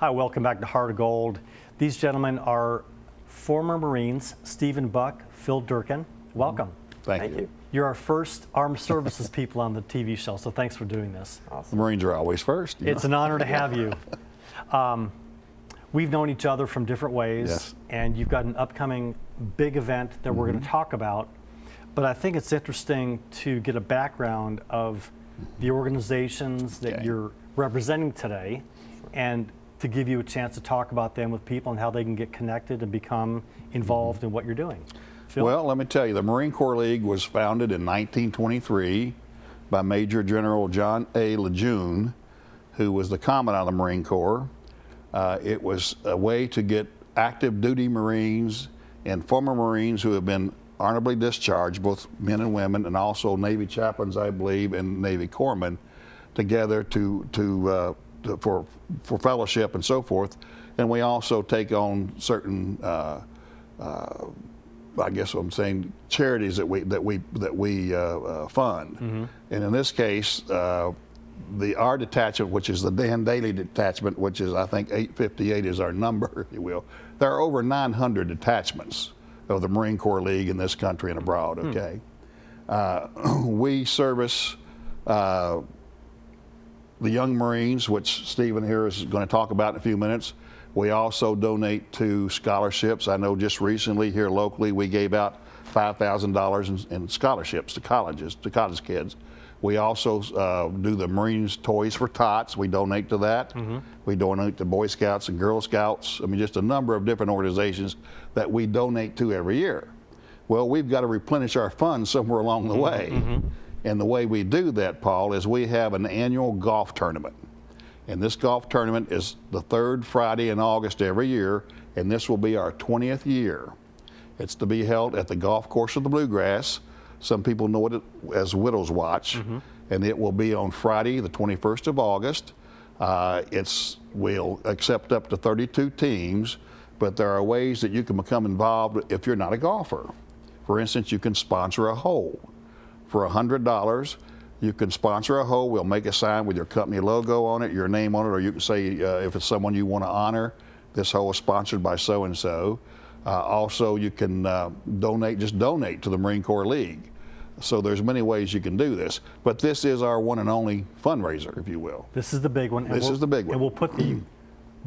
Hi, welcome back to Heart of Gold. These gentlemen are former Marines, Stephen Buck, Phil Durkin. Welcome. Thank you. You're our first armed services people on the TV show, so thanks for doing this. Awesome. The Marines are always first. It's an honor to have you. We've known each other from different ways, yes. And you've got an upcoming big event that we're going to talk about. But I think it's interesting to get a background of the organizations that you're representing today, and to give you a chance to talk about them with people and how they can get connected and become involved in what you're doing. Phil? Well, let me tell you, the Marine Corps League was founded in 1923 by Major General John A. Lejeune, who was the Commandant of the Marine Corps. It was a way to get active duty Marines and former Marines who have been honorably discharged, both men and women, and also Navy chaplains, I believe, and Navy corpsmen, together for fellowship and so forth. And we also take on certain, I guess what I'm saying, charities that we fund. And in this case, our detachment, which is the Daly Detachment, which is, I think, 858 is our number, if you will. There are over 900 detachments of the Marine Corps League in this country and abroad, okay? We service the young Marines, which Stephen here is going to talk about in a few minutes. We also donate to scholarships. I know just recently here locally we gave out $5,000 in scholarships to college kids. We also do the Marines Toys for Tots. We donate to that. We donate to Boy Scouts and Girl Scouts. I mean, just a number of different organizations that we donate to every year. Well, we've got to replenish our funds somewhere along the way. And the way we do that, Paul, is we have an annual golf tournament. And this golf tournament is the third Friday in August every year, and this will be our 20th year. It's to be held at the golf course of the Bluegrass. Some people know it as Widow's Watch, and it will be on Friday, the 21st of August. We'll accept up to 32 teams, but there are ways that you can become involved if you're not a golfer. For instance, you can sponsor a hole. For $100, you can sponsor a hole. We'll make a sign with your company logo on it, your name on it, or you can say if it's someone you want to honor, this hole is sponsored by so-and-so. Also, you can donate to the Marine Corps League. So there's many ways you can do this. But this is our one and only fundraiser, if you will. This is the big one. This is the big one. And we'll put the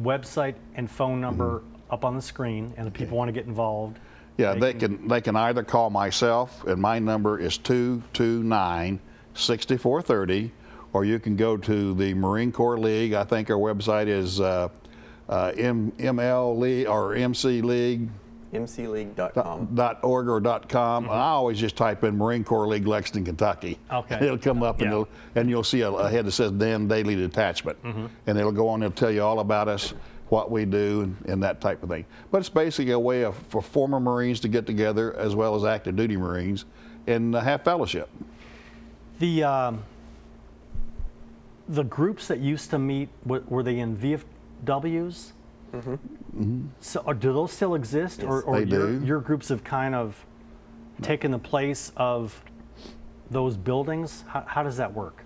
website and phone number up on the screen, and if people want to get involved. Yeah, they can either call myself, and my number is 229-6430, or you can go to the Marine Corps League. I think our website is ML League or MC League. mcleague.com. .org or .com. I always just type in Marine Corps League, Lexington, Kentucky. Okay. It'll come up, and you'll see a head that says Daly Detachment, and it'll go on. It'll tell you all about us, what we do, and that type of thing. But it's basically a way for former Marines to get together as well as active duty Marines and have fellowship. The groups that used to meet, were they in VFWs? So do those still exist? Yes, or do. Your groups have kind of taken the place of those buildings? How does that work?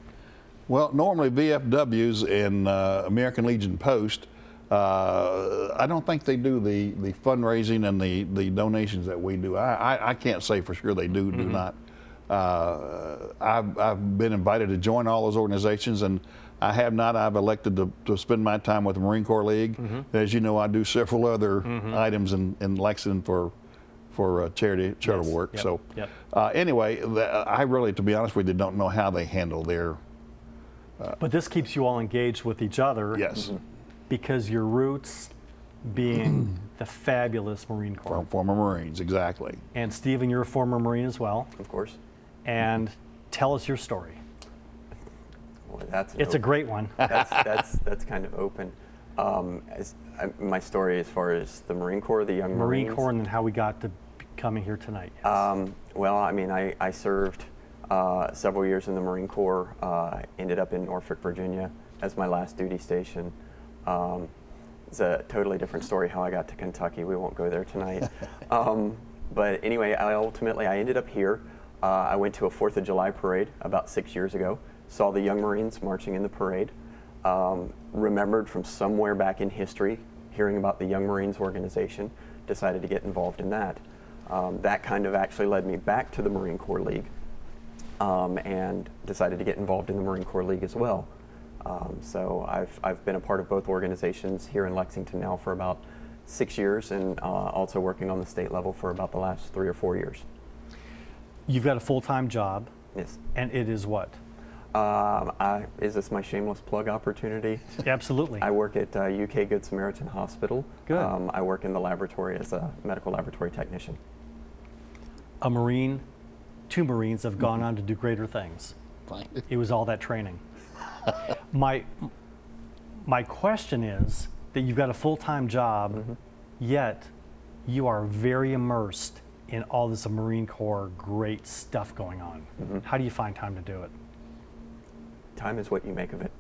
Well, normally VFWs and American Legion Post, I don't think they do the fundraising and the donations that we do. I can't say for sure they do not. I've been invited to join all those organizations, and I have not. I've elected to spend my time with the Marine Corps League. As you know, I do several other items in Lexington for charitable work. Anyway, I really, to be honest with you, don't know how they handle their. But this keeps you all engaged with each other. Yes. Because your roots being the fabulous Marine Corps. Former Marines, exactly. And Stephen, you're a former Marine as well. Of course. And tell us your story. Well, it's a great one. That's kind of open. My story as far as the Marine Corps, the young Marines. Marine Corps, and then how we got to coming here tonight. Yes. Well, I mean, I served several years in the Marine Corps. Ended up in Norfolk, Virginia, as my last duty station. It's a totally different story how I got to Kentucky. We won't go there tonight. But anyway, I ended up here. I went to a 4th of July parade about 6 years ago. Saw the young Marines marching in the parade. remembered from somewhere back in history, hearing about the Young Marines organization, decided to get involved in that. That kind of actually led me back to the Marine Corps League, and decided to get involved in the Marine Corps League as well. So I've been a part of both organizations here in Lexington now for about 6 years, and also working on the state level for about the last 3 or 4 years. You've got a full-time job. Yes. And it is what? Is this my shameless plug opportunity? Absolutely. I work at UK Good Samaritan Hospital. Good. I work in the laboratory as a medical laboratory technician. A Marine, 2 Marines have gone on to do greater things. Fine. It was all that training. My question is that you've got a full-time job, yet you are very immersed in all this Marine Corps great stuff going on. How do you find time to do it? Time is what you make of it.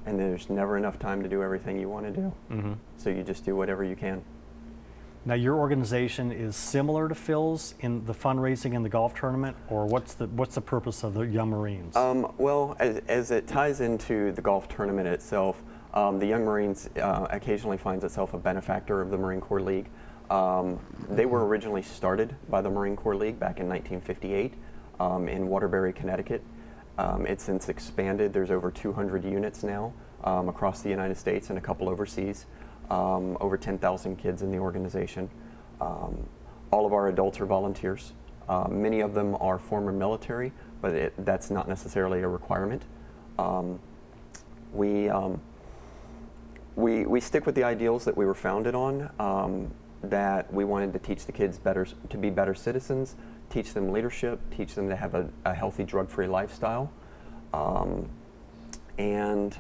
And there's never enough time to do everything you want to do. So you just do whatever you can. Now, your organization is similar to Phil's in the fundraising and the golf tournament, or what's the purpose of the Young Marines? Well, as it ties into the golf tournament itself, the Young Marines occasionally finds itself a benefactor of the Marine Corps League. They were originally started by the Marine Corps League back in 1958 in Waterbury, Connecticut. It's since expanded. There's over 200 units now across the United States and a couple overseas. Over 10,000 kids in the organization. All of our adults are volunteers. Many of them are former military, but that's not necessarily a requirement. We stick with the ideals that we were founded on, that we wanted to teach the kids to be better citizens, teach them leadership, teach them to have a healthy drug-free lifestyle, and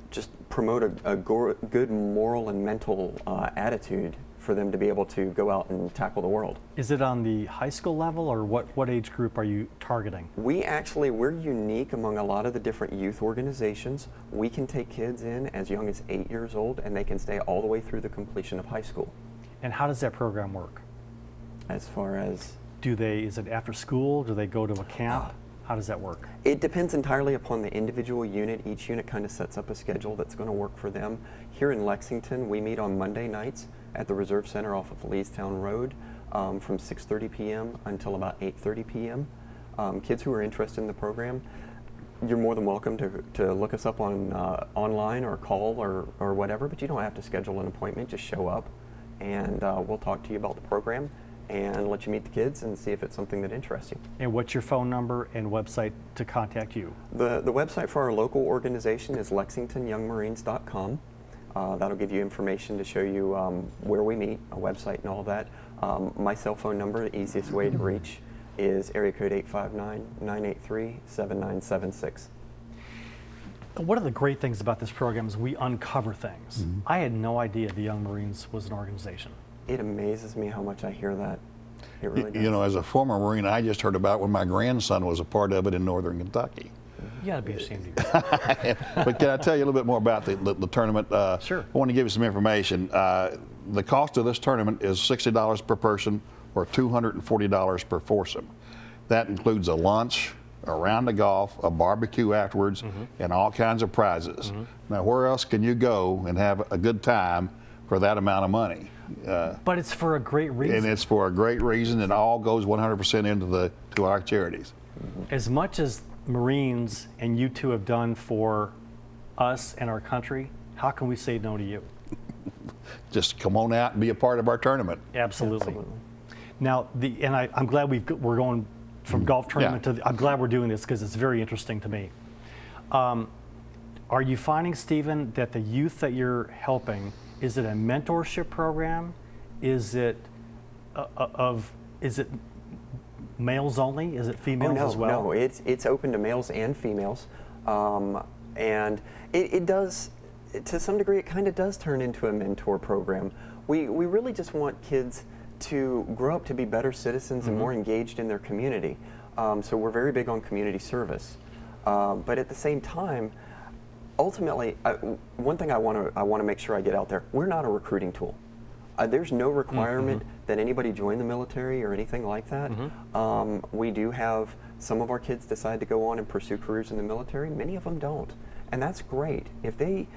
just promote a good moral and mental attitude for them to be able to go out and tackle the world. Is it on the high school level, or what age group are you targeting? We're unique among a lot of the different youth organizations. We can take kids in as young as 8 years old, and they can stay all the way through the completion of high school. And how does that program work? As far as? Is it after school? Do they go to a camp? How does that work? It depends entirely upon the individual unit. Each unit kind of sets up a schedule that's going to work for them. Here in Lexington, we meet on Monday nights at the Reserve Center off of Leestown Road from 6:30 p.m. until about 8:30 p.m. Kids who are interested in the program, you're more than welcome to look us up on online or call or whatever, but you don't have to schedule an appointment. Just show up, and we'll talk to you about the program and let you meet the kids and see if it's something that interests you. And what's your phone number and website to contact you? The website for our local organization is lexingtonyoungmarines.com. That'll give you information to show you where we meet, a website and all of that. My cell phone number, the easiest way to reach, is area code 859-983-7976. One of the great things about this program is we uncover things. I had no idea the Young Marines was an organization. It amazes me how much I hear that. It really does. You know, as a former Marine, I just heard about when my grandson was a part of it in northern Kentucky. You gotta be ashamed of yourself. But can I tell you a little bit more about the tournament? Sure. I want to give you some information. The cost of this tournament is $60 per person or $240 per foursome. That includes a lunch, a round of golf, a barbecue afterwards, and all kinds of prizes. Now, where else can you go and have a good time for that amount of money? But it's for a great reason. And it's for a great reason, and all goes 100% into our charities. As much as Marines and you two have done for us and our country, how can we say no to you? Just come on out and be a part of our tournament. Absolutely. Now, I'm glad we're going from golf tournament to. I'm glad we're doing this because it's very interesting to me. Are you finding, Stephen, that the youth that you're helping, is it a mentorship program? Is it males only? Is it females as well? No, it's open to males and females, and it does, to some degree, it kind of does turn into a mentor program. We really just want kids to grow up to be better citizens and more engaged in their community. So we're very big on community service, but at the same time, ultimately, one thing I want to make sure I get out there: we're not a recruiting tool. There's no requirement that anybody join the military or anything like that. We do have some of our kids decide to go on and pursue careers in the military. Many of them don't, and that's great. If they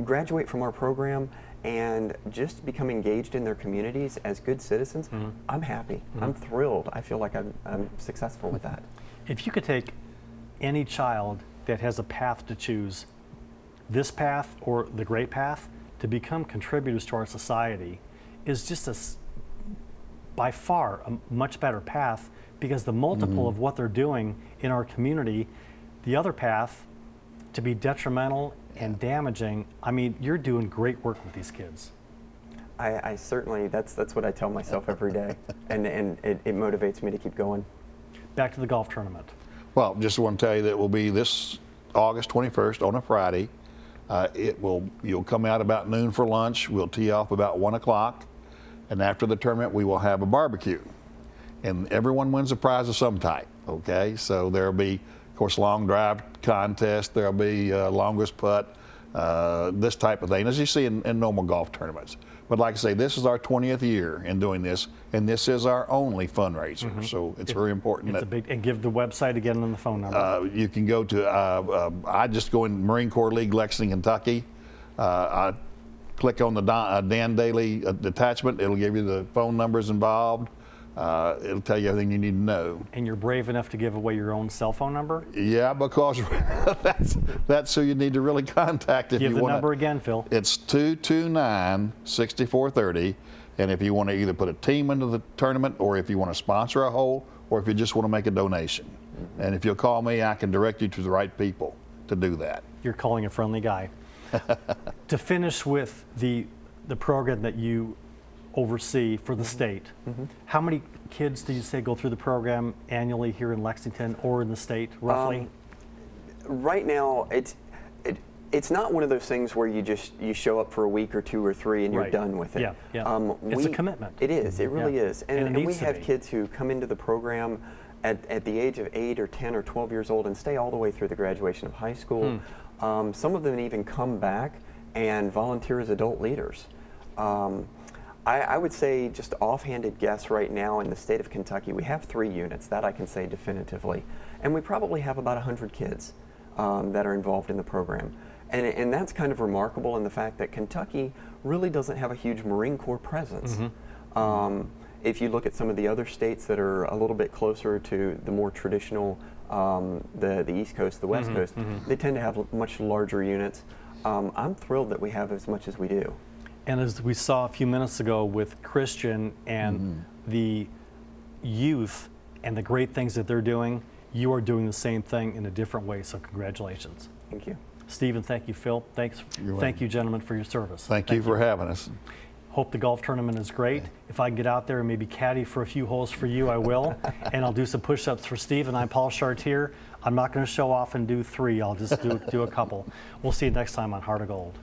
graduate from our program and just become engaged in their communities as good citizens, I'm happy. I'm thrilled. I feel like I'm successful with that. If you could take any child that has a path to choose, this path or the great path, to become contributors to our society, is just by far a much better path, because the multiple of what they're doing in our community, the other path, to be detrimental and damaging. I mean, you're doing great work with these kids. I certainly, that's what I tell myself every day, and it motivates me to keep going. Back to the golf tournament. Well, just want to tell you that it will be this August 21st on a Friday. You'll come out about noon for lunch. We'll tee off about 1 o'clock, and after the tournament, we will have a barbecue, and everyone wins a prize of some type. Okay, so there'll be, of course, long drive contest. There'll be longest putt, this type of thing, as you see in normal golf tournaments. But like I say, this is our 20th year in doing this, and this is our only fundraiser. So it's very important. It's a big, and give the website again and the phone number. You can go to, I just go in Marine Corps League, Lexington, Kentucky. I click on the Dan Daly Detachment. It'll give you the phone numbers involved. It'll tell you everything you need to know. And you're brave enough to give away your own cell phone number? Yeah, because that's who you need to really contact if you want. Give the number again, Phil. It's 229-6430, and if you want to either put a team into the tournament, or if you want to sponsor a hole, or if you just want to make a donation. And if you'll call me, I can direct you to the right people to do that. You're calling a friendly guy. To finish with the program that you oversee for the state, how many kids do you say go through the program annually here in Lexington or in the state, roughly? Right now, it's not one of those things where you show up for a week or 2 or 3 and you're done with it. Yeah, yeah. It's a commitment. It is. It really is. And we have be. kids who come into the program at the age of 8 or 10 or 12 years old and stay all the way through the graduation of high school. Some of them even come back and volunteer as adult leaders. I would say, just offhanded guess right now, in the state of Kentucky, we have 3 units, that I can say definitively. And we probably have about 100 kids that are involved in the program. And that's kind of remarkable in the fact that Kentucky really doesn't have a huge Marine Corps presence. If you look at some of the other states that are a little bit closer to the more traditional, the East Coast, the West Coast, they tend to have much larger units. I'm thrilled that we have as much as we do. And as we saw a few minutes ago with Christian and the youth and the great things that they're doing, you are doing the same thing in a different way, so congratulations. Thank you. Stephen, thank you. Phil, thanks. Thank you, gentlemen, for your service. Thank you for having us. Hope the golf tournament is great. If I can get out there and maybe caddy for a few holes for you, I will. And I'll do some push-ups for Steve. And I'm Paul Chartier. I'm not going to show off and do 3. I'll just do a couple. We'll see you next time on Heart of Gold.